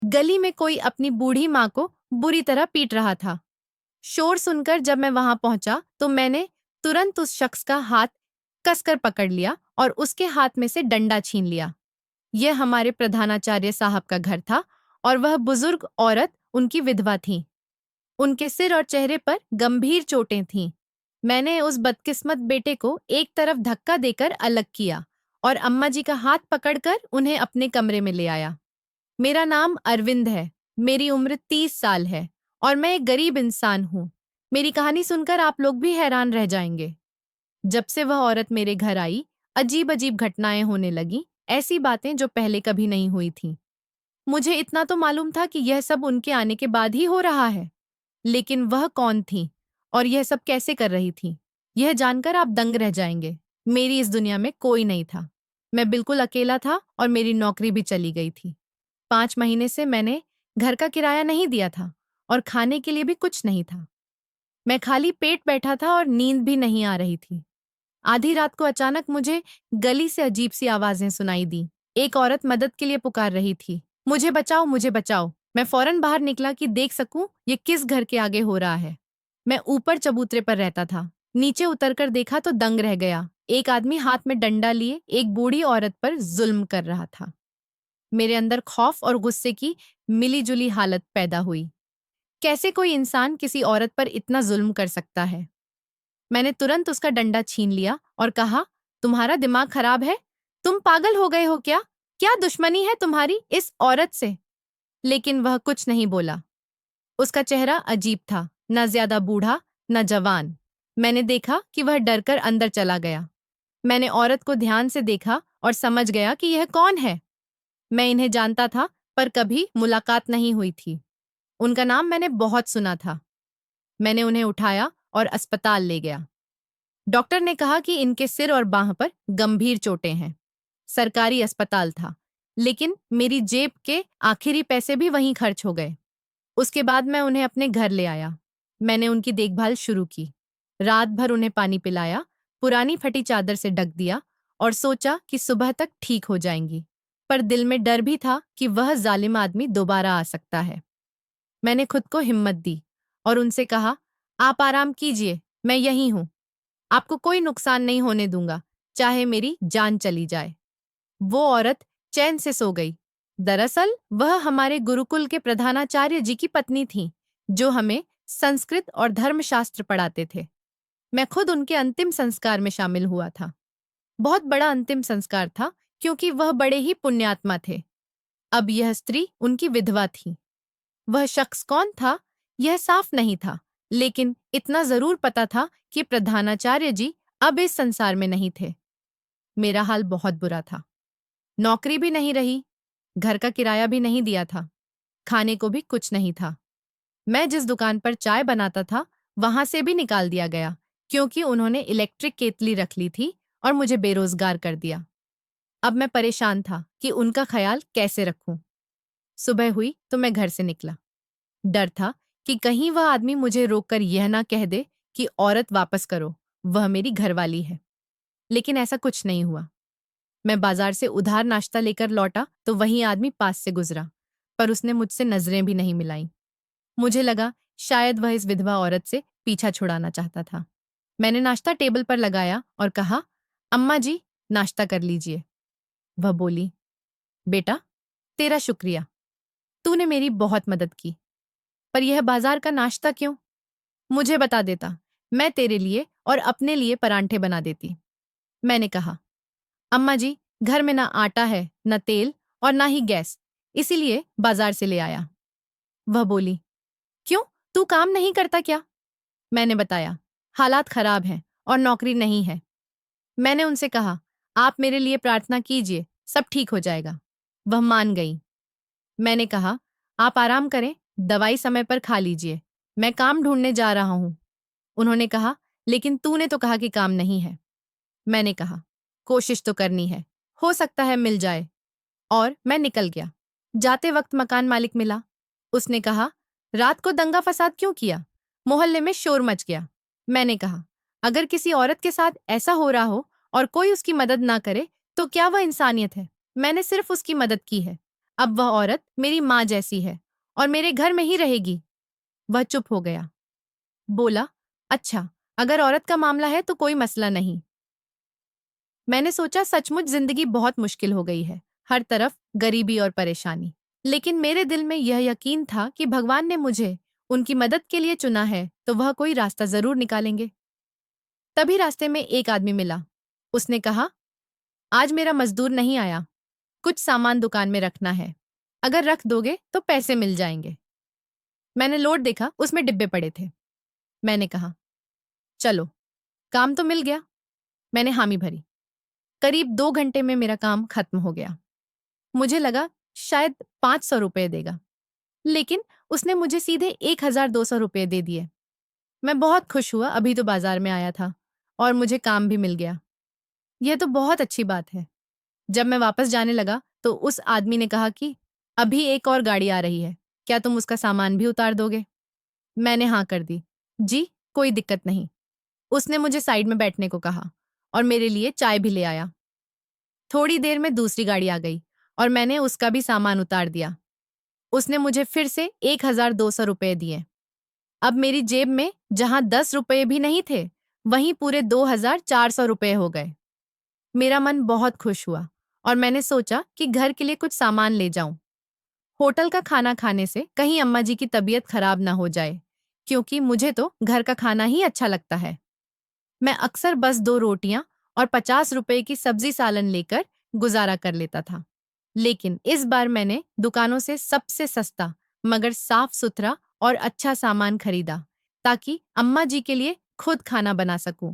गली में कोई अपनी बूढ़ी माँ को बुरी तरह पीट रहा था। शोर सुनकर जब मैं वहां पहुंचा तो मैंने तुरंत उस शख्स का हाथ कसकर पकड़ लिया और उसके हाथ में से डंडा छीन लिया। यह हमारे प्रधानाचार्य साहब का घर था और वह बुजुर्ग औरत उनकी विधवा थी। उनके सिर और चेहरे पर गंभीर चोटें थीं। मैंने उस बदकिस्मत बेटे को एक तरफ धक्का देकर अलग किया और अम्मा जी का हाथ पकड़कर उन्हें अपने कमरे में ले आया। मेरा नाम अरविंद है। मेरी उम्र 30 साल है और मैं एक गरीब इंसान हूँ। मेरी कहानी सुनकर आप लोग भी हैरान रह जाएंगे। जब से वह औरत मेरे घर आई, अजीब अजीब घटनाएं होने लगी, ऐसी बातें जो पहले कभी नहीं हुई थीं। मुझे इतना तो मालूम था कि यह सब उनके आने के बाद ही हो रहा है, लेकिन वह कौन थी और यह सब कैसे कर रही थी, यह जानकर आप दंग रह जाएंगे। मेरी इस दुनिया में कोई नहीं था। मैं बिल्कुल अकेला था और मेरी नौकरी भी चली गई थी। 5 महीने से मैंने घर का किराया नहीं दिया था और खाने के लिए भी कुछ नहीं था। मैं खाली पेट बैठा था और नींद भी नहीं आ रही थी। आधी रात को अचानक मुझे गली से अजीब सी आवाजें सुनाई दी। एक औरत मदद के लिए पुकार रही थी, मुझे बचाओ, मुझे बचाओ। मैं फौरन बाहर निकला कि देख सकूं ये किस घर के आगे हो रहा है। मैं ऊपर चबूतरे पर रहता था। नीचे उतरकर देखा तो दंग रह गया। एक आदमी हाथ में डंडा लिए एक बूढ़ी औरत पर जुल्म कर रहा था। मेरे अंदर खौफ और गुस्से की मिलीजुली हालत पैदा हुई। कैसे कोई इंसान किसी औरत पर इतना जुल्म कर सकता है? मैंने तुरंत उसका डंडा छीन लिया और कहा, तुम्हारा दिमाग खराब है? तुम पागल हो गए हो क्या? क्या दुश्मनी है तुम्हारी इस औरत से? लेकिन वह कुछ नहीं बोला। उसका चेहरा अजीब था, न ज्यादा बूढ़ा न जवान। मैंने देखा कि वह डरकर अंदर चला गया। मैंने औरत को ध्यान से देखा और समझ गया कि यह कौन है। मैं इन्हें जानता था पर कभी मुलाकात नहीं हुई थी। उनका नाम मैंने बहुत सुना था। मैंने उन्हें उठाया और अस्पताल ले गया। डॉक्टर ने कहा कि इनके सिर और बांह पर गंभीर चोटें हैं। सरकारी अस्पताल था, लेकिन मेरी जेब के आखिरी पैसे भी वहीं खर्च हो गए। उसके बाद मैं उन्हें अपने घर ले आया। मैंने उनकी देखभाल शुरू की। रात भर उन्हें पानी पिलाया, पुरानी फटी चादर से ढक दिया और सोचा कि सुबह तक ठीक हो जाएंगी। पर दिल में डर भी था कि वह जालिम आदमी दोबारा आ सकता है। मैंने खुद को हिम्मत दी और उनसे कहा, आप आराम कीजिए, मैं यहीं हूं। आपको कोई नुकसान नहीं होने दूंगा, चाहे मेरी जान चली जाए। वो औरत चैन से सो गई। दरअसल वह हमारे गुरुकुल के प्रधानाचार्य जी की पत्नी थी, जो हमें संस्कृत और धर्मशास्त्र पढ़ाते थे। मैं खुद उनके अंतिम संस्कार में शामिल हुआ था। बहुत बड़ा अंतिम संस्कार था, क्योंकि वह बड़े ही पुण्यात्मा थे। अब यह स्त्री उनकी विधवा थी। वह शख्स कौन था, यह साफ नहीं था, लेकिन इतना जरूर पता था कि प्रधानाचार्य जी अब इस संसार में नहीं थे। मेरा हाल बहुत बुरा था। नौकरी भी नहीं रही, घर का किराया भी नहीं दिया था, खाने को भी कुछ नहीं था। मैं जिस दुकान पर चाय बनाता था, वहां से भी निकाल दिया गया, क्योंकि उन्होंने इलेक्ट्रिक केतली रख ली थी और मुझे बेरोजगार कर दिया। अब मैं परेशान था कि उनका ख्याल कैसे रखूं। सुबह हुई तो मैं घर से निकला। डर था कि कहीं वह आदमी मुझे रोककर यह ना कह दे कि औरत वापस करो, वह मेरी घरवाली है। लेकिन ऐसा कुछ नहीं हुआ। मैं बाजार से उधार नाश्ता लेकर लौटा तो वही आदमी पास से गुजरा, पर उसने मुझसे नजरें भी नहीं मिलाई। मुझे लगा शायद वह इस विधवा औरत से पीछा छुड़ाना चाहता था। मैंने नाश्ता टेबल पर लगाया और कहा, अम्मा जी, नाश्ता कर लीजिए। वह बोली, बेटा, तेरा शुक्रिया, तूने मेरी बहुत मदद की, पर यह बाजार का नाश्ता क्यों? मुझे बता देता, मैं तेरे लिए और अपने लिए परांठे बना देती। मैंने कहा, अम्मा जी, घर में ना आटा है, न तेल और ना ही गैस, इसीलिए बाजार से ले आया। वह बोली, क्यों, तू काम नहीं करता क्या? मैंने बताया, हालात खराब हैं और नौकरी नहीं है। मैंने उनसे कहा, आप मेरे लिए प्रार्थना कीजिए, सब ठीक हो जाएगा। वह मान गई। मैंने कहा, आप आराम करें, दवाई समय पर खा लीजिए, मैं काम ढूंढने जा रहा हूं। उन्होंने कहा, लेकिन तूने तो कहा कि काम नहीं है। मैंने कहा, कोशिश तो करनी है, हो सकता है मिल जाए। और मैं निकल गया। जाते वक्त मकान मालिक मिला। उसने कहा, रात को दंगा फसाद क्यों किया? मोहल्ले में शोर मच गया। मैंने कहा, अगर किसी औरत के साथ ऐसा हो रहा हो और कोई उसकी मदद ना करे तो क्या वह इंसानियत है? मैंने सिर्फ उसकी मदद की है। अब वह औरत मेरी माँ जैसी है और मेरे घर में ही रहेगी। वह चुप हो गया। बोला, अच्छा, अगर औरत का मामला है तो कोई मसला नहीं। मैंने सोचा सचमुच जिंदगी बहुत मुश्किल हो गई है, हर तरफ गरीबी और परेशानी। लेकिन मेरे दिल में यह यकीन था कि भगवान ने मुझे उनकी मदद के लिए चुना है तो वह कोई रास्ता जरूर निकालेंगे। तभी रास्ते में एक आदमी मिला। उसने कहा, आज मेरा मजदूर नहीं आया, कुछ सामान दुकान में रखना है, अगर रख दोगे तो पैसे मिल जाएंगे। मैंने लोड देखा, उसमें डिब्बे पड़े थे। मैंने कहा, चलो, काम तो मिल गया। मैंने हामी भरी। करीब 2 घंटे में मेरा काम खत्म हो गया। मुझे लगा शायद 500 रुपये देगा, लेकिन उसने मुझे सीधे 1200 रुपये दे दिए। मैं बहुत खुश हुआ, अभी तो बाजार में आया था और मुझे काम भी मिल गया। यह तो बहुत अच्छी बात है। जब मैं वापस जाने लगा तो उस आदमी ने कहा कि अभी एक और गाड़ी आ रही है, क्या तुम उसका सामान भी उतार दोगे? मैंने हाँ कर दी। जी, कोई दिक्कत नहीं। उसने मुझे साइड में बैठने को कहा और मेरे लिए चाय भी ले आया। थोड़ी देर में दूसरी गाड़ी आ गई और मैंने उसका भी सामान उतार दिया। उसने मुझे फिर से 1200 रुपये दिए। अब मेरी जेब में जहां 10 रुपये भी नहीं थे, वहीं पूरे 2400 रुपये हो गए। मेरा मन बहुत खुश हुआ और मैंने सोचा कि घर के लिए कुछ सामान ले जाऊं। होटल का खाना खाने से कहीं अम्मा जी की तबीयत खराब ना हो जाए, क्योंकि मुझे तो घर का खाना ही अच्छा लगता है। मैं अक्सर बस 2 रोटियां और 50 रुपए की सब्जी सालन लेकर गुजारा कर लेता था। लेकिन इस बार मैंने दुकानों से सबसे सस्ता मगर साफ सुथरा और अच्छा सामान खरीदा, ताकि अम्मा जी के लिए खुद खाना बना सकूं।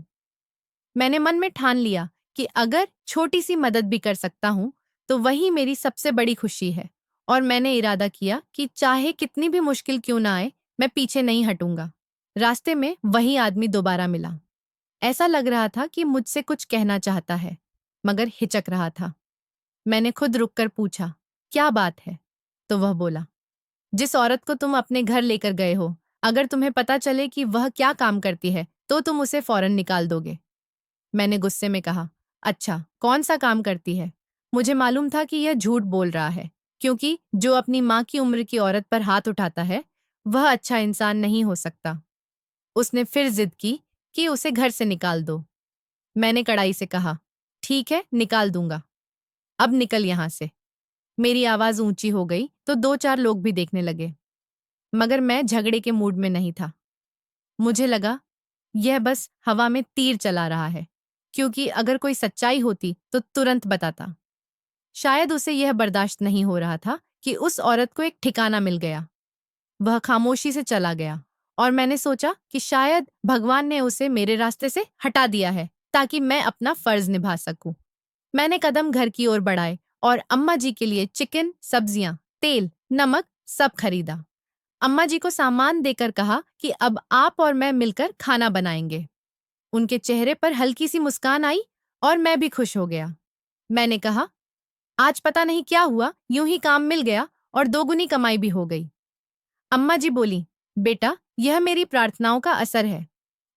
मैंने मन में ठान लिया कि अगर छोटी सी मदद भी कर सकता हूं तो वही मेरी सबसे बड़ी खुशी है, और मैंने इरादा किया कि चाहे कितनी भी मुश्किल क्यों ना आए, मैं पीछे नहीं हटूंगा। रास्ते में वही आदमी दोबारा मिला। ऐसा लग रहा था कि मुझसे कुछ कहना चाहता है, मगर हिचक रहा था। मैंने खुद रुककर पूछा, क्या बात है? तो वह बोला, जिस औरत को तुम अपने घर लेकर गए हो, अगर तुम्हें पता चले कि वह क्या काम करती है तो तुम उसे फौरन निकाल दोगे। मैंने गुस्से में कहा, अच्छा, कौन सा काम करती है? मुझे मालूम था कि यह झूठ बोल रहा है, क्योंकि जो अपनी माँ की उम्र की औरत पर हाथ उठाता है वह अच्छा इंसान नहीं हो सकता। उसने फिर जिद की कि उसे घर से निकाल दो। मैंने कड़ाई से कहा, ठीक है, निकाल दूंगा, अब निकल यहां से। मेरी आवाज ऊंची हो गई तो 2-4 लोग भी देखने लगे, मगर मैं झगड़े के मूड में नहीं था। मुझे लगा यह बस हवा में तीर चला रहा है, क्योंकि अगर कोई सच्चाई होती तो तुरंत बताता। शायद उसे यह बर्दाश्त नहीं हो रहा था कि उस औरत को एक ठिकाना मिल गया। वह खामोशी से चला गया और मैंने सोचा कि शायद भगवान ने उसे मेरे रास्ते से हटा दिया है ताकि मैं अपना फर्ज निभा सकूं। मैंने कदम घर की ओर बढ़ाए और अम्मा जी के लिए चिकन, सब्जियां, तेल, नमक सब खरीदा। अम्मा जी को सामान देकर कहा कि अब आप और मैं मिलकर खाना बनाएंगे। उनके चेहरे पर हल्की सी मुस्कान आई और मैं भी खुश हो गया। मैंने कहा, आज पता नहीं क्या हुआ, यूं ही काम मिल गया और दोगुनी कमाई भी हो गई। अम्मा जी बोली, बेटा, यह मेरी प्रार्थनाओं का असर है,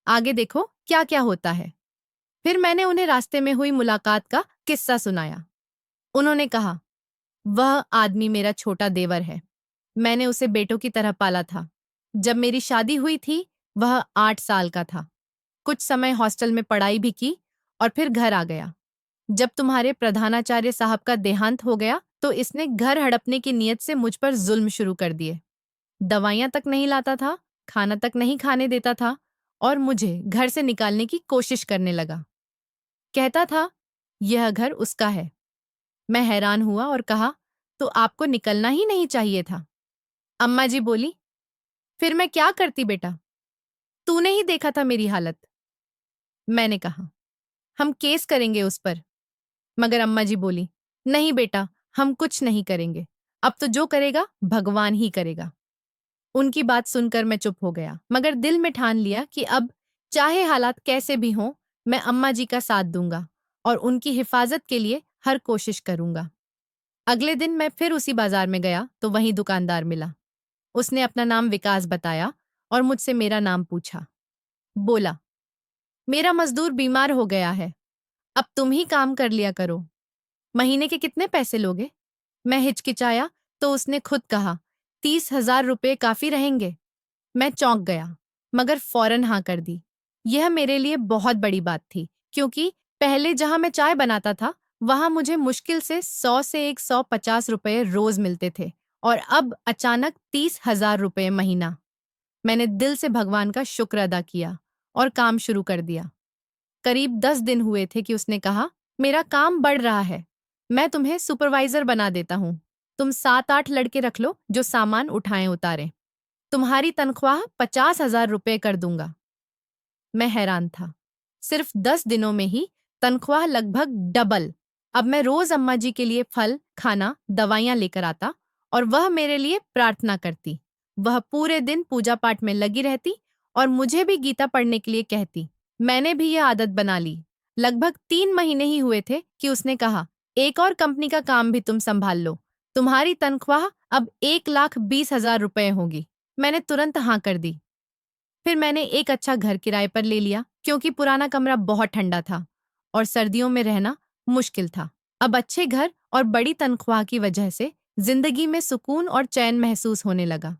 आगे देखो क्या क्या होता है। फिर मैंने उन्हें रास्ते में हुई मुलाकात का किस्सा सुनाया। उन्होंने कहा, वह आदमी मेरा छोटा देवर है, मैंने उसे बेटों की तरह पाला था। जब मेरी शादी हुई थी वह 8 साल का था। कुछ समय हॉस्टल में पढ़ाई भी की और फिर घर आ गया। जब तुम्हारे प्रधानाचार्य साहब का देहांत हो गया तो इसने घर हड़पने की नीयत से मुझ पर जुल्म शुरू कर दिए। दवाइयां तक नहीं लाता था, खाना तक नहीं खाने देता था और मुझे घर से निकालने की कोशिश करने लगा। कहता था यह घर उसका है। मैं हैरान हुआ और कहा, तो आपको निकलना ही नहीं चाहिए था। अम्मा जी बोली, फिर मैं क्या करती बेटा, तूने ही देखा था मेरी हालत। मैंने कहा, हम केस करेंगे उस पर। मगर अम्मा जी बोली, नहीं बेटा, हम कुछ नहीं करेंगे, अब तो जो करेगा भगवान ही करेगा। उनकी बात सुनकर मैं चुप हो गया, मगर दिल में ठान लिया कि अब चाहे हालात कैसे भी हों, मैं अम्मा जी का साथ दूंगा और उनकी हिफाजत के लिए हर कोशिश करूंगा। अगले दिन मैं फिर उसी बाजार में गया तो वहीं दुकानदार मिला। उसने अपना नाम विकास बताया और मुझसे मेरा नाम पूछा। बोला, मेरा मजदूर बीमार हो गया है, अब तुम ही काम कर लिया करो। महीने के कितने पैसे लोगे? मैं हिचकिचाया तो उसने खुद कहा, 30,000 रुपये काफी रहेंगे। मैं चौंक गया, मगर फौरन हाँ कर दी। यह मेरे लिए बहुत बड़ी बात थी, क्योंकि पहले जहां मैं चाय बनाता था, वहां मुझे मुश्किल से 100 से 150 रुपये रोज मिलते थे, और अब अचानक 30,000 रुपये महीना। मैंने दिल से भगवान का शुक्र अदा किया और काम शुरू कर दिया। करीब 10 दिन हुए थे कि उसने कहा, मेरा काम बढ़ रहा है, मैं तुम्हें सुपरवाइजर बना देता हूँ। तुम 7-8 लड़के रख लो जो सामान उठाएं उतारें। तुम्हारी तनख्वाह 50,000 रुपये कर दूंगा। मैं हैरान था। सिर्फ 10 दिनों में ही तनख्वाह लगभग डबल। अब मैं रोज अम्मा जी के लिए फल, खाना, दवाइयां लेकर आता और वह मेरे लिए प्रार्थना करती। वह पूरे दिन पूजा पाठ में लगी रहती और मुझे भी गीता पढ़ने के लिए कहती। मैंने भी यह आदत बना ली। लगभग 3 महीने ही हुए थे कि उसने कहा, एक और कंपनी का काम भी तुम संभाल लो। तुम्हारी तनख्वाह अब 1,20,000 रुपये होगी। मैंने तुरंत हाँ कर दी। फिर मैंने एक अच्छा घर किराए पर ले लिया, क्योंकि पुराना कमरा बहुत ठंडा था और सर्दियों में रहना मुश्किल था। अब अच्छे घर और बड़ी तनख्वाह की वजह से जिंदगी में सुकून और चैन महसूस होने लगा।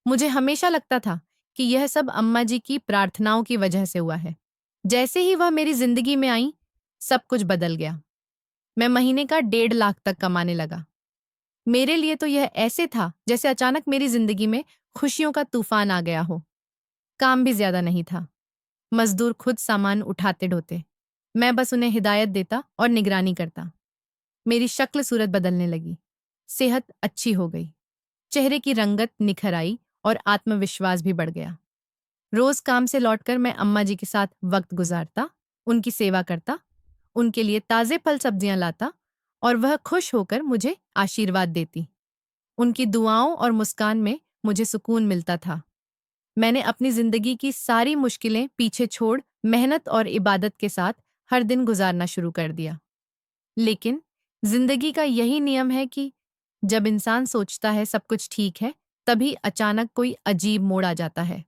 मुझे हमेशा लगता था कि यह सब अम्मा जी की प्रार्थनाओं की वजह से हुआ है। जैसे ही वह मेरी जिंदगी में आई, सब कुछ बदल गया। मैं महीने का 1.5 लाख तक कमाने लगा। मेरे लिए तो यह ऐसे था जैसे अचानक मेरी जिंदगी में खुशियों का तूफान आ गया हो। काम भी ज्यादा नहीं था। मजदूर खुद सामान उठाते ढोते। मैं बस उन्हें हिदायत देता और निगरानी करता। मेरी शक्ल सूरत बदलने लगी। सेहत अच्छी हो गई। चेहरे की रंगत निखर आई और आत्मविश्वास भी बढ़ गया। रोज काम से लौटकर मैं अम्मा जी के साथ वक्त गुजारता, उनकी सेवा करता, उनके लिए ताजे फल सब्जियां लाता और वह खुश होकर मुझे आशीर्वाद देती। उनकी दुआओं और मुस्कान में मुझे सुकून मिलता था। मैंने अपनी जिंदगी की सारी मुश्किलें पीछे छोड़ मेहनत और इबादत के साथ हर दिन गुजारना शुरू कर दिया। लेकिन जिंदगी का यही नियम है कि जब इंसान सोचता है सब कुछ ठीक है, तभी अचानक कोई अजीब मोड़ आ जाता है।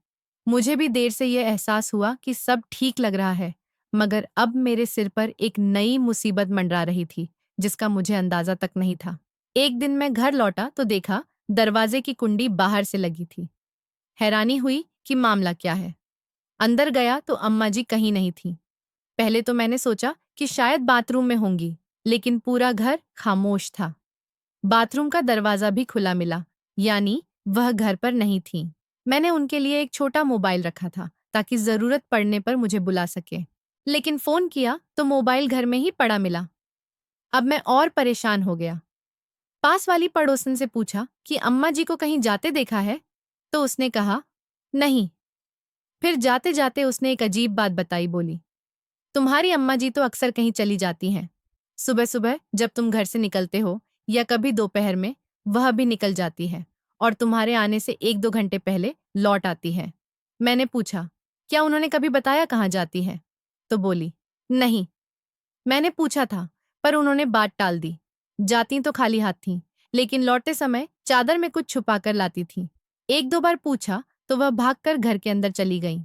मुझे भी देर से यह एहसास हुआ कि सब ठीक लग रहा है, मगर अब मेरे सिर पर एक नई मुसीबत मंडरा रही थी, जिसका मुझे अंदाजा तक नहीं था। एक दिन मैं घर लौटा तो देखा दरवाजे की कुंडी बाहर से लगी थी। हैरानी हुई कि मामला क्या है। अंदर गया तो अम्मा जी कहीं नहीं थीं। पहले तो मैंने सोचा कि शायद बाथरूम में होंगी, लेकिन पूरा घर खामोश था। बाथरूम का दरवाजा भी खुला मिला, यानी वह घर पर नहीं थीं। मैंने उनके लिए एक छोटा मोबाइल रखा था, ताकि जरूरत पड़ने पर मुझे बुला सके। लेकिन फोन किया तो मोबाइल घर में ही पड़ा मिला। अब मैं और परेशान हो गया। पास वाली पड़ोसन से पूछा कि अम्मा जी को कहीं जाते देखा है, तो उसने कहा, नहीं। फिर जाते जाते उसने एक अजीब बात बताई, बोली, तुम्हारी अम्मा जी तो अक्सर कहीं चली जाती हैं। सुबह सुबह जब तुम घर से निकलते हो या कभी दोपहर में, वह भी निकल जाती है और तुम्हारे आने से 1-2 घंटे पहले लौट आती है। मैंने पूछा, क्या उन्होंने कभी बताया कहाँ जाती है? तो बोली, नहीं। मैंने पूछा था, पर उन्होंने बात टाल दी। जाती तो खाली हाथ थीं, लेकिन लौटते समय चादर में कुछ छुपा कर लाती थीं। 1-2 बार पूछा तो वह भागकर घर के अंदर चली गईं।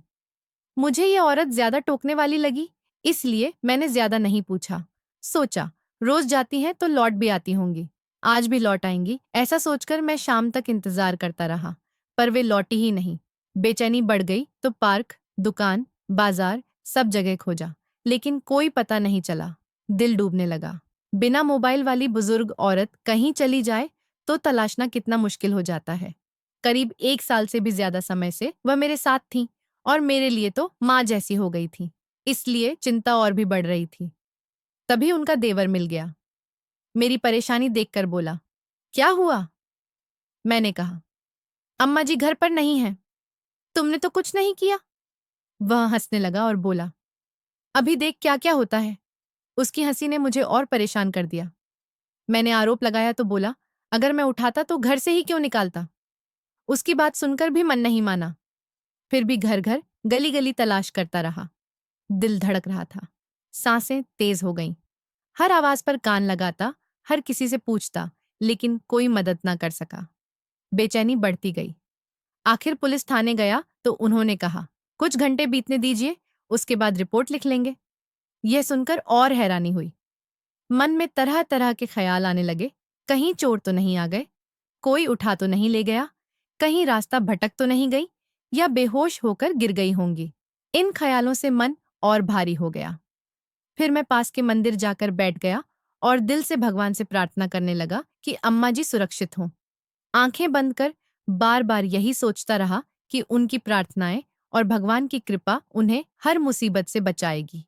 मुझे ये औरत ज्यादा टोकने वाली लगी, इसलिए मैंने ज्यादा नहीं पूछा। सोचा, रोज जाती हैं तो लौट भी आती होंगी, आज भी लौट आएंगी। ऐसा सोचकर मैं शाम तक इंतजार करता रहा, पर वे लौटी ही नहीं। बेचैनी बढ़ गई तो पार्क, दुकान, बाजार सब जगह खोजा, लेकिन कोई पता नहीं चला। दिल डूबने लगा। बिना मोबाइल वाली बुजुर्ग औरत कहीं चली जाए तो तलाशना कितना मुश्किल हो जाता है। करीब 1 साल से भी ज्यादा समय से वह मेरे साथ थी और मेरे लिए तो माँ जैसी हो गई थी, इसलिए चिंता और भी बढ़ रही थी। तभी उनका देवर मिल गया। मेरी परेशानी देखकर बोला, क्या हुआ? मैंने कहा, अम्मा जी घर पर नहीं हैं। तुमने तो कुछ नहीं किया। वह हंसने लगा और बोला, अभी देख क्या क्या होता है। उसकी हंसी ने मुझे और परेशान कर दिया। मैंने आरोप लगाया तो बोला, अगर मैं उठाता तो घर से ही क्यों निकालता। उसकी बात सुनकर भी मन नहीं माना। फिर भी घर घर, गली गली तलाश करता रहा। दिल धड़क रहा था, सांसें तेज हो गईं। हर आवाज पर कान लगाता, हर किसी से पूछता, लेकिन कोई मदद ना कर सका। बेचैनी बढ़ती गई। आखिर पुलिस थाने गया तो उन्होंने कहा, कुछ घंटे बीतने दीजिए, उसके बाद रिपोर्ट लिख लेंगे। यह सुनकर और हैरानी हुई। मन में तरह तरह के ख्याल आने लगे, कहीं चोर तो नहीं आ गए। कोई उठा तो नहीं ले गया, कहीं रास्ता भटक तो नहीं गई, या बेहोश होकर गिर गई होंगी। इन ख्यालों से मन और भारी हो गया। फिर मैं पास के मंदिर जाकर बैठ गया और दिल से भगवान से प्रार्थना करने लगा कि अम्मा जी सुरक्षित हों। आंखें बंद कर बार बार यही सोचता रहा कि उनकी प्रार्थनाएं और भगवान की कृपा उन्हें हर मुसीबत से बचाएगी।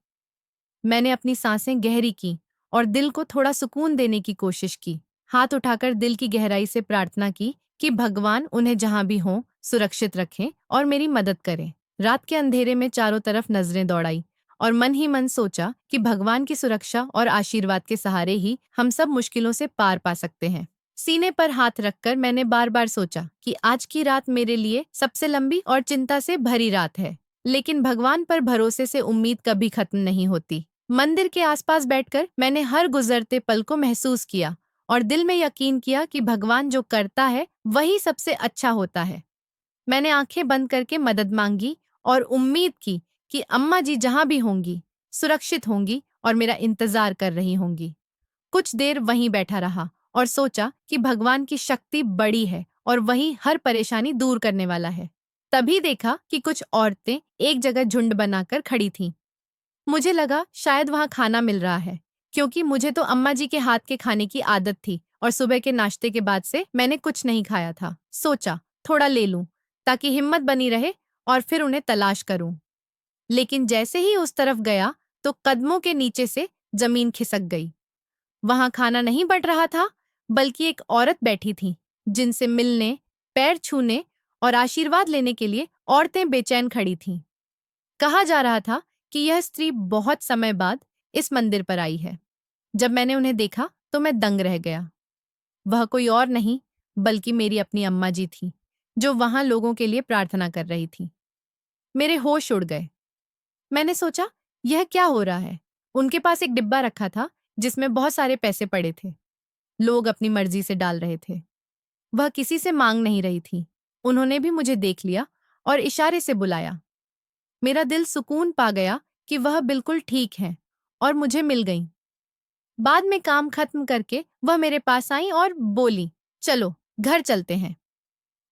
मैंने अपनी सांसें गहरी की और दिल को थोड़ा सुकून देने की कोशिश की। हाथ उठाकर दिल की गहराई से प्रार्थना की कि भगवान उन्हें जहां भी हों सुरक्षित रखें और मेरी मदद करें। रात के अंधेरे में चारों तरफ नजरें दौड़ाई और मन ही मन सोचा कि भगवान की सुरक्षा और आशीर्वाद के सहारे ही हम सब मुश्किलों से पार पा सकते हैं। सीने पर हाथ रखकर मैंने बार बार सोचा कि आज की रात मेरे लिए सबसे लंबी और चिंता से भरी रात है, लेकिन भगवान पर भरोसे से उम्मीद कभी खत्म नहीं होती। मंदिर के आसपास बैठकर मैंने हर गुजरते पल को महसूस किया और दिल में यकीन किया कि भगवान जो करता है वही सबसे अच्छा होता है। मैंने आंखें बंद करके मदद मांगी और उम्मीद की कि अम्मा जी जहां भी होंगी सुरक्षित होंगी और मेरा इंतजार कर रही होंगी। कुछ देर वहीं बैठा रहा और सोचा कि भगवान की शक्ति बड़ी है और वही हर परेशानी दूर करने वाला है। तभी देखा कि कुछ औरतें एक जगह झुंड बनाकर खड़ी थीं। मुझे लगा शायद वहां खाना मिल रहा है, क्योंकि मुझे तो अम्मा जी के हाथ के खाने की आदत थी और सुबह के नाश्ते के बाद से मैंने कुछ नहीं खाया था। सोचा थोड़ा ले लूं ताकि हिम्मत बनी रहे और फिर उन्हें तलाश करूं। लेकिन जैसे ही उस तरफ गया तो कदमों के नीचे से जमीन खिसक गई। वहां खाना नहीं बट रहा था, बल्कि एक औरत बैठी थी जिनसे मिलने, पैर छूने और आशीर्वाद लेने के लिए औरतें बेचैन खड़ी थीं। कहा जा रहा था कि यह स्त्री बहुत समय बाद इस मंदिर पर आई है। जब मैंने उन्हें देखा तो मैं दंग रह गया। वह कोई और नहीं बल्कि मेरी अपनी अम्मा जी थी, जो वहां लोगों के लिए प्रार्थना कर रही थी। मेरे होश उड़ गए। मैंने सोचा यह क्या हो रहा है। उनके पास एक डिब्बा रखा था जिसमें बहुत सारे पैसे पड़े थे। लोग अपनी मर्जी से डाल रहे थे। वह किसी से मांग नहीं रही थी। उन्होंने भी मुझे देख लिया और इशारे से बुलाया। मेरा दिल सुकून पा गया कि वह बिल्कुल ठीक है और मुझे मिल गई। बाद में काम खत्म करके वह मेरे पास आई और बोली, चलो घर चलते हैं।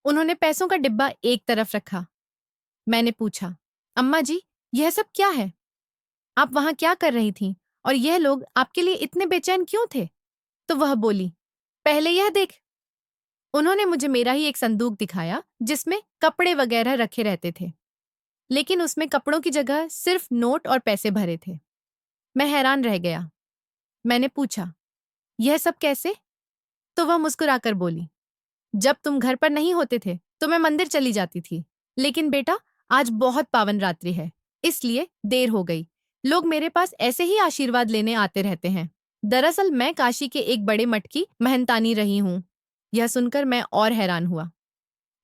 उन्होंने पैसों का डिब्बा एक तरफ रखा। मैंने पूछा, अम्मा जी, यह सब क्या है? आप वहां क्या कर रही थीं और यह लोग आपके लिए इतने बेचैन क्यों थे? तो वह बोली, पहले यह देख। उन्होंने मुझे मेरा ही एक संदूक दिखाया जिसमें कपड़े वगैरह रखे रहते थे, लेकिन उसमें कपड़ों की जगह सिर्फ नोट और पैसे भरे थे। मैं हैरान रह गया। मैंने पूछा, यह सब कैसे? तो वह मुस्कुराकर बोली, जब तुम घर पर नहीं होते थे तो मैं मंदिर चली जाती थी, लेकिन बेटा आज बहुत पावन रात्रि है, इसलिए देर हो गई। लोग मेरे पास ऐसे ही आशीर्वाद लेने आते रहते हैं। दरअसल मैं काशी के एक बड़े मठ की महंतानी रही हूँ। यह सुनकर मैं और हैरान हुआ।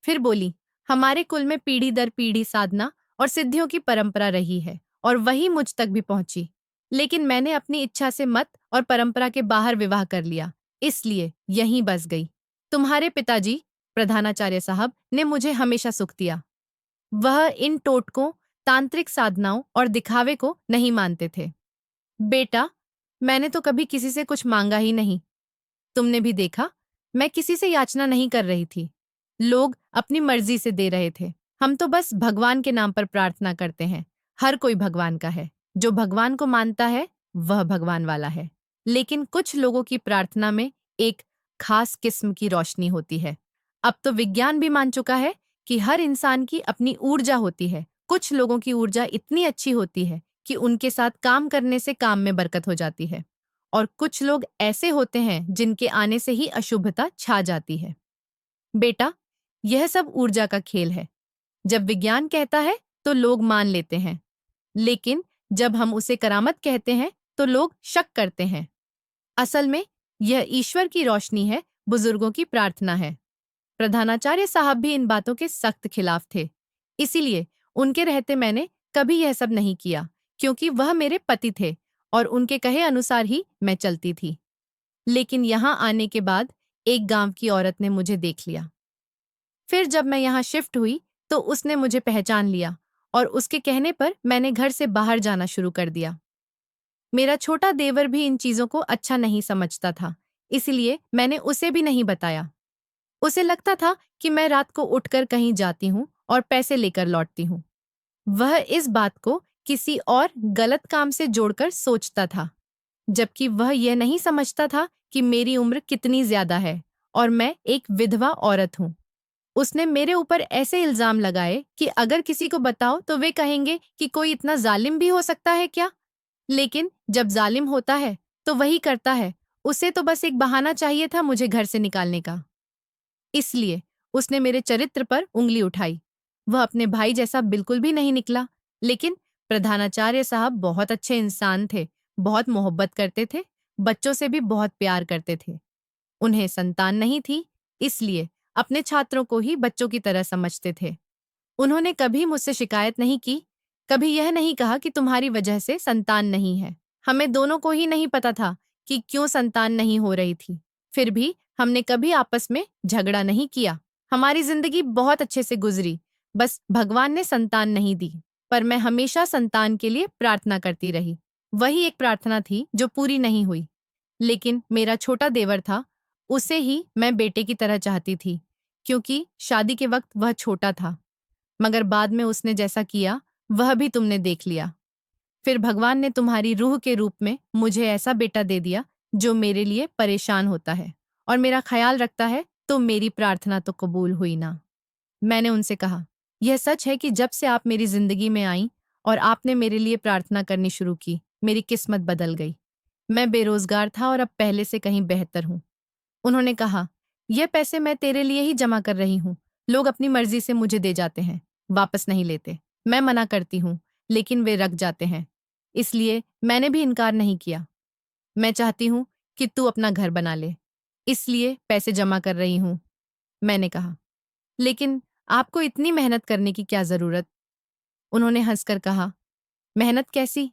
फिर बोली, हमारे कुल में पीढ़ी दर पीढ़ी साधना और सिद्धियों की परंपरा रही है और वही मुझ तक भी पहुंची। लेकिन मैंने अपनी इच्छा से मत और परंपरा के बाहर विवाह कर लिया, इसलिए यहीं बस गई। तुम्हारे पिताजी प्रधानाचार्य साहब ने मुझे हमेशा सुख दिया। वह इन टोटकों, तांत्रिक साधनाओं और दिखावे को नहीं मानते थे। बेटा, मैंने तो कभी किसी से कुछ मांगा ही नहीं। तुमने भी देखा, मैं किसी से याचना नहीं कर रही थी। लोग अपनी मर्जी से दे रहे थे। हम तो बस भगवान के नाम पर प्रार्थना करते हैं। हर कोई भगवान का है। जो भगवान को मानता है वह भगवान वाला है। लेकिन कुछ लोगों की प्रार्थना में एक खास किस्म की रोशनी होती है। अब तो विज्ञान भी मान चुका है कि हर इंसान की अपनी ऊर्जा होती है। कुछ लोगों की ऊर्जा इतनी अच्छी होती है कि उनके साथ काम करने से काम में बरकत हो जाती है, और कुछ लोग ऐसे होते हैं जिनके आने से ही अशुभता छा जाती है। बेटा, यह सब ऊर्जा का खेल है। जब विज्ञान कहता है तो लोग मान लेते हैं, लेकिन जब हम उसे करामत कहते हैं तो लोग शक करते हैं। असल में यह ईश्वर की रोशनी है, बुजुर्गों की प्रार्थना है। प्रधानाचार्य साहब भी इन बातों के सख्त खिलाफ थे। इसीलिए उनके रहते मैंने कभी यह सब नहीं किया, क्योंकि वह मेरे पति थे और उनके कहे अनुसार ही मैं चलती थी। लेकिन यहाँ आने के बाद एक गांव की औरत ने मुझे देख लिया। फिर जब मैं यहाँ शिफ्ट हुई तो उसने मुझे पहचान लिया और उसके कहने पर मैंने घर से बाहर जाना शुरू कर दिया। मेरा छोटा देवर भी इन चीजों को अच्छा नहीं समझता था, इसलिए मैंने उसे भी नहीं बताया। उसे लगता था कि मैं रात को उठकर कहीं जाती हूँ और पैसे लेकर लौटती हूँ। वह इस बात को किसी और गलत काम से जोड़कर सोचता था, जबकि वह यह नहीं समझता था कि मेरी उम्र कितनी ज्यादा है और मैं एक विधवा औरत हूँ। उसने मेरे ऊपर ऐसे इल्जाम लगाए कि अगर किसी को बताओ तो वे कहेंगे कि कोई इतना जालिम भी हो सकता है क्या? लेकिन जब जालिम होता है तो वही करता है। उसे तो बस एक बहाना चाहिए था मुझे घर से निकालने का। इसलिए उसने मेरे चरित्र पर उंगली उठाई। वह अपने भाई जैसा बिल्कुल भी नहीं निकला, लेकिन प्रधानाचार्य साहब बहुत अच्छे इंसान थे, बहुत मोहब्बत करते थे, बच्चों से भी बहुत प्यार करते थे। उन्हें संतान नहीं थी, इसलिए अपने छात्रों को ही बच्चों की तरह समझते थे। उन्होंने कभी मुझसे शिकायत नहीं की, कभी यह नहीं कहा कि तुम्हारी वजह से संतान नहीं है। हमें दोनों को ही नहीं पता था कि क्यों संतान नहीं हो रही थी। फिर भी हमने कभी आपस में झगड़ा नहीं किया। हमारी जिंदगी बहुत अच्छे से गुजरी। बस भगवान ने संतान नहीं दी, पर मैं हमेशा संतान के लिए प्रार्थना करती रही। वही एक प्रार्थना थी जो पूरी नहीं हुई। लेकिन मेरा छोटा देवर था, उसे ही मैं बेटे की तरह चाहती थी, क्योंकि शादी के वक्त वह छोटा था। मगर बाद में उसने जैसा किया वह भी तुमने देख लिया। फिर भगवान ने तुम्हारी रूह के रूप में मुझे ऐसा बेटा दे दिया जो मेरे लिए परेशान होता है और मेरा ख्याल रखता है, तो मेरी प्रार्थना तो कबूल हुई ना। मैंने उनसे कहा, यह सच है कि जब से आप मेरी जिंदगी में आई और आपने मेरे लिए प्रार्थना करनी शुरू की, मेरी किस्मत बदल गई। मैं बेरोजगार था और अब पहले से कहीं बेहतर हूँ। उन्होंने कहा, यह पैसे मैं तेरे लिए ही जमा कर रही हूँ। लोग अपनी मर्जी से मुझे दे जाते हैं, वापस नहीं लेते। मैं मना करती हूँ, लेकिन वे रख जाते हैं। इसलिए मैंने भी इनकार नहीं किया। मैं चाहती हूँ कि तू अपना घर बना ले, इसलिए पैसे जमा कर रही हूँ। मैंने कहा, लेकिन आपको इतनी मेहनत करने की क्या जरूरत? उन्होंने हंसकर कहा, मेहनत कैसी?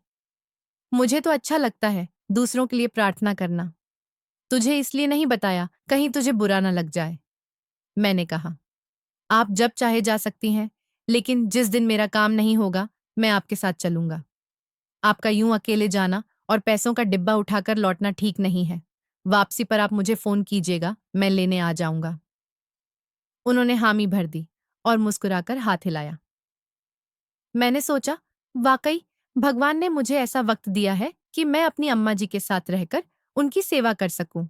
मुझे तो अच्छा लगता है दूसरों के लिए प्रार्थना करना। तुझे इसलिए नहीं बताया कहीं तुझे बुरा ना लग जाए। मैंने कहा, आप जब चाहे जा सकती हैं, लेकिन जिस दिन मेरा काम नहीं होगा मैं आपके साथ चलूंगा। आपका यूं अकेले जाना और पैसों का डिब्बा उठाकर लौटना ठीक नहीं है। वापसी पर आप मुझे फोन कीजिएगा, मैं लेने आ जाऊंगा। उन्होंने हामी भर दी और मुस्कुराकर हाथ हिलाया। मैंने सोचा, वाकई भगवान ने मुझे ऐसा वक्त दिया है कि मैं अपनी अम्मा जी के साथ रहकर उनकी सेवा कर सकूं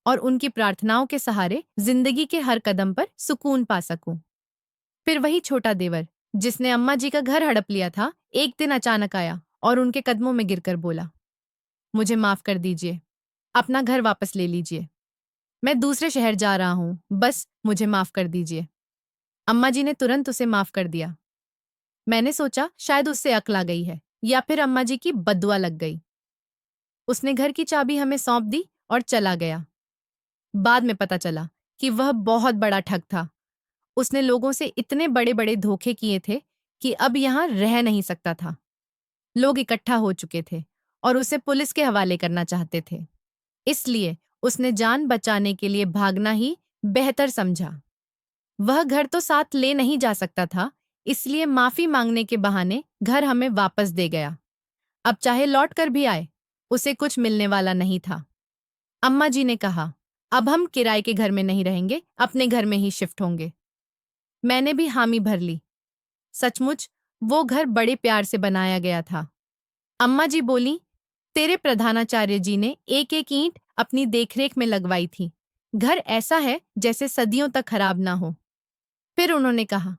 और उनकी प्रार्थनाओं के सहारे जिंदगी के हर कदम पर सुकून पा सकूं। फिर वही छोटा देवर, जिसने अम्मा जी का घर हड़प लिया था, एक दिन अचानक आया और उनके कदमों में गिरकर बोला, मुझे माफ कर दीजिए, अपना घर वापस ले लीजिए। मैं दूसरे शहर जा रहा हूँ, बस मुझे माफ कर दीजिए। अम्मा जी ने तुरंत उसे माफ कर दिया। मैंने सोचा शायद उससे अक्ल आ गई है या फिर अम्मा जी की बद्दुआ लग गई। उसने घर की चाबी हमें सौंप दी और चला गया। बाद में पता चला कि वह बहुत बड़ा ठग था। उसने लोगों से इतने बड़े बड़े धोखे किए थे कि अब यहाँ रह नहीं सकता था। लोग इकट्ठा हो चुके थे और उसे पुलिस के हवाले करना चाहते थे। इसलिए उसने जान बचाने के लिए भागना ही बेहतर समझा। वह घर तो साथ ले नहीं जा सकता था, इसलिए माफी मांगने के बहाने घर हमें वापस दे गया। अब चाहे लौट कर भी आए, उसे कुछ मिलने वाला नहीं था। अम्मा जी ने कहा, अब हम किराए के घर में नहीं रहेंगे, अपने घर में ही शिफ्ट होंगे। मैंने भी हामी भर ली। सचमुच वो घर बड़े प्यार से बनाया गया था। अम्मा जी बोली, तेरे प्रधानाचार्य जी ने एक एक ईंट अपनी देखरेख में लगवाई थी। घर ऐसा है जैसे सदियों तक खराब ना हो। फिर उन्होंने कहा,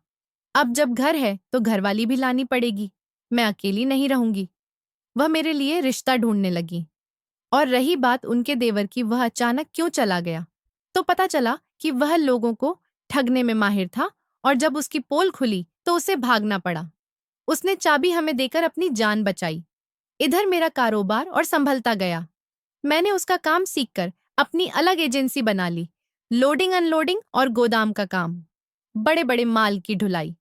अब जब घर है तो घरवाली भी लानी पड़ेगी। मैं अकेली नहीं रहूंगी। वह मेरे लिए रिश्ता ढूंढने लगी। और रही बात उनके देवर की, वह अचानक क्यों चला गया, तो पता चला कि वह लोगों को ठगने में माहिर था और जब उसकी पोल खुली तो उसे भागना पड़ा। उसने चाबी हमें देकर अपनी जान बचाई। इधर मेरा कारोबार और संभलता गया। मैंने उसका काम सीखकर अपनी अलग एजेंसी बना ली, लोडिंग अनलोडिंग और गोदाम का काम, बड़े बड़े माल की ढुलाई।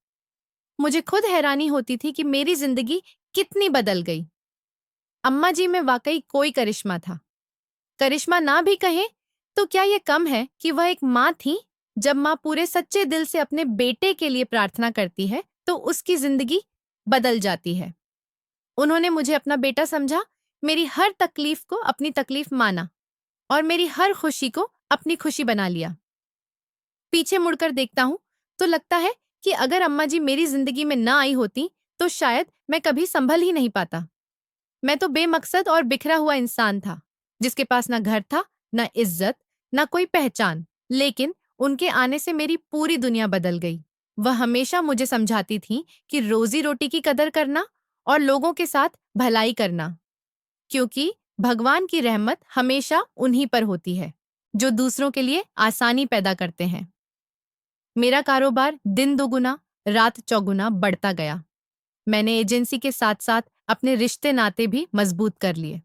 मुझे खुद हैरानी होती थी कि मेरी जिंदगी कितनी बदल गई। अम्मा जी में वाकई कोई करिश्मा था। करिश्मा ना भी कहें तो क्या यह कम है कि वह एक माँ थी। जब माँ पूरे सच्चे दिल से अपने बेटे के लिए प्रार्थना करती है तो उसकी जिंदगी बदल जाती है। उन्होंने मुझे अपना बेटा समझा, मेरी हर तकलीफ को अपनी तकलीफ माना और मेरी हर खुशी को अपनी खुशी बना लिया। पीछे मुड़कर देखता हूँ तो लगता है कि अगर अम्मा जी मेरी जिंदगी में ना आई होती तो शायद मैं कभी संभल ही नहीं पाता। मैं तो बेमकसद और बिखरा हुआ इंसान था, जिसके पास ना घर था, ना इज्जत, ना कोई पहचान। लेकिन उनके आने से मेरी पूरी दुनिया बदल गई। वह हमेशा मुझे समझाती थी कि रोजी रोटी की कदर करना और लोगों के साथ भलाई करना, क्योंकि भगवान की रहमत हमेशा उन्हीं पर होती है जो दूसरों के लिए आसानी पैदा करते हैं। मेरा कारोबार दिन दोगुना रात चौगुना बढ़ता गया। मैंने एजेंसी के साथ साथ अपने रिश्ते नाते भी मजबूत कर लिए।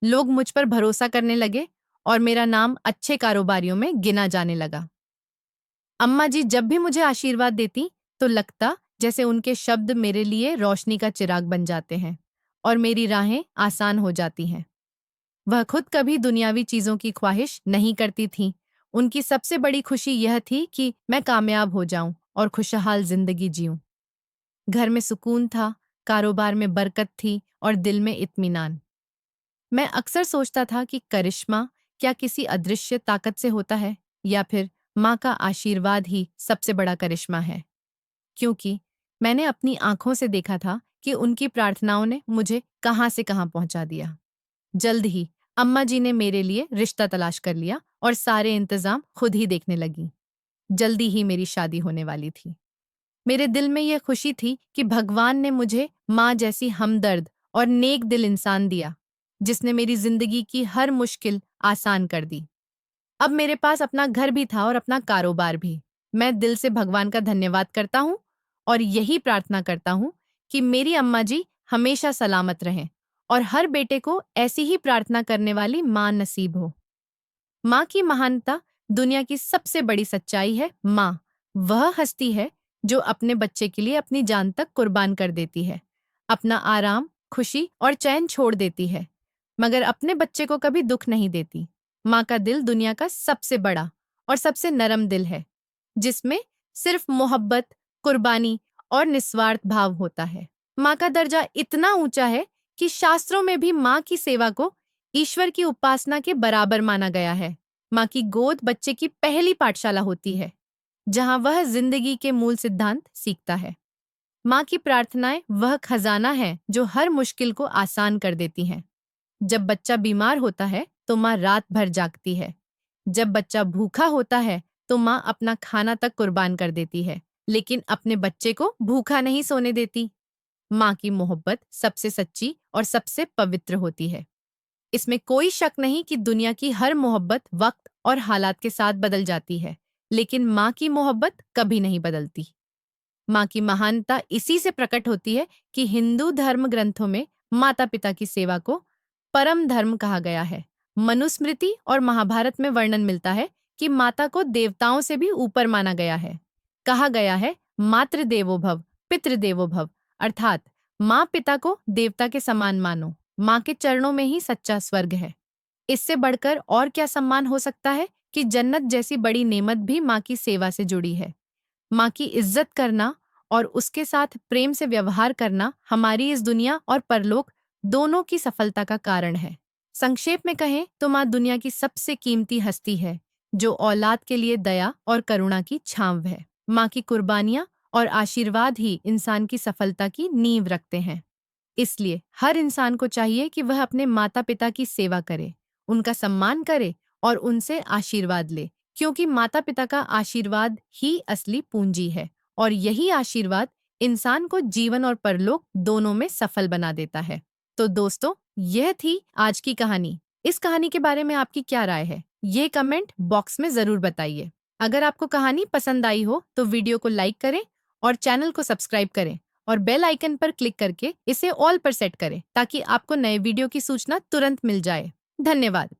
लोग मुझ पर भरोसा करने लगे और मेरा नाम अच्छे कारोबारियों में गिना जाने लगा। अम्मा जी जब भी मुझे आशीर्वाद देती तो लगता जैसे उनके शब्द मेरे लिए रोशनी का चिराग बन जाते हैं और मेरी राहें आसान हो जाती हैं। वह खुद कभी दुनियावी चीजों की ख्वाहिश नहीं करती थीं। उनकी सबसे बड़ी खुशी यह थी कि मैं कामयाब हो जाऊं और खुशहाल जिंदगी जीऊं। घर में सुकून था, कारोबार में बरकत थी और दिल में इत्मीनान। मैं अक्सर सोचता था कि करिश्मा क्या किसी अदृश्य ताकत से होता है या फिर माँ का आशीर्वाद ही सबसे बड़ा करिश्मा है, क्योंकि मैंने अपनी आंखों से देखा था कि उनकी प्रार्थनाओं ने मुझे कहाँ से कहाँ पहुंचा दिया। जल्द ही अम्मा जी ने मेरे लिए रिश्ता तलाश कर लिया और सारे इंतजाम खुद ही देखने लगी। जल्दी ही मेरी शादी होने वाली थी। मेरे दिल में यह खुशी थी कि भगवान ने मुझे माँ जैसी हमदर्द और नेक दिल इंसान दिया, जिसने मेरी जिंदगी की हर मुश्किल आसान कर दी। अब मेरे पास अपना घर भी था और अपना कारोबार भी। मैं दिल से भगवान का धन्यवाद करता हूँ और यही प्रार्थना करता हूँ कि मेरी अम्मा जी हमेशा सलामत रहें और हर बेटे को ऐसी ही प्रार्थना करने वाली माँ नसीब हो। माँ की महानता दुनिया की सबसे बड़ी सच्चाई है। माँ वह हस्ती है जो अपने बच्चे के लिए अपनी जान तक कुर्बान कर देती है, अपना आराम, खुशी और चैन छोड़ देती है, मगर अपने बच्चे को कभी दुख नहीं देती। माँ का दिल दुनिया का सबसे बड़ा और सबसे नरम दिल है, जिसमें सिर्फ मोहब्बत, कुर्बानी और निस्वार्थ भाव होता है। माँ का दर्जा इतना ऊंचा है कि शास्त्रों में भी माँ की सेवा को ईश्वर की उपासना के बराबर माना गया है। माँ की गोद बच्चे की पहली पाठशाला होती है, जहाँ वह जिंदगी के मूल सिद्धांत सीखता है। माँ की प्रार्थनाएं वह खजाना है जो हर मुश्किल को आसान कर देती हैं। जब बच्चा बीमार होता है तो माँ रात भर जागती है। जब बच्चा भूखा होता है तो माँ अपना खाना तक कुर्बान कर देती है, लेकिन अपने बच्चे को भूखा नहीं सोने देती। माँ की मोहब्बत सबसे सच्ची और सबसे पवित्र होती है। इसमें कोई शक नहीं कि दुनिया की हर मोहब्बत वक्त और हालात के साथ बदल जाती है, लेकिन माँ की मोहब्बत कभी नहीं बदलती। माँ की महानता इसी से प्रकट होती है कि हिंदू धर्म ग्रंथों में माता पिता की सेवा को परम धर्म कहा गया है। मनुस्मृति और महाभारत में वर्णन मिलता है कि माता को देवताओं से भी ऊपर माना गया है। कहा गया है मातृ देवो भव, पितृ देवो भव, अर्थात माँ पिता को देवता के समान मानो। माँ के चरणों में ही सच्चा स्वर्ग है। इससे बढ़कर और क्या सम्मान हो सकता है कि जन्नत जैसी बड़ी नेमत भी माँ की सेवा से जुड़ी है। माँ की इज्जत करना और उसके साथ प्रेम से व्यवहार करना हमारी इस दुनिया और परलोक दोनों की सफलता का कारण है। संक्षेप में कहें तो माँ दुनिया की सबसे कीमती हस्ती है, जो औलाद के लिए दया और करुणा की छांव है। माँ की कुर्बानियाँ और आशीर्वाद ही इंसान की सफलता की नींव रखते हैं। इसलिए हर इंसान को चाहिए कि वह अपने माता पिता की सेवा करे, उनका सम्मान करे और उनसे आशीर्वाद ले, क्योंकि माता पिता का आशीर्वाद ही असली पूंजी है और यही आशीर्वाद इंसान को जीवन और परलोक दोनों में सफल बना देता है। तो दोस्तों, यह थी आज की कहानी। इस कहानी के बारे में आपकी क्या राय है, ये कमेंट बॉक्स में जरूर बताइए। अगर आपको कहानी पसंद आई हो तो वीडियो को लाइक करें और चैनल को सब्सक्राइब करें और बेल आइकन पर क्लिक करके इसे ऑल पर सेट करें ताकि आपको नए वीडियो की सूचना तुरंत मिल जाए। धन्यवाद।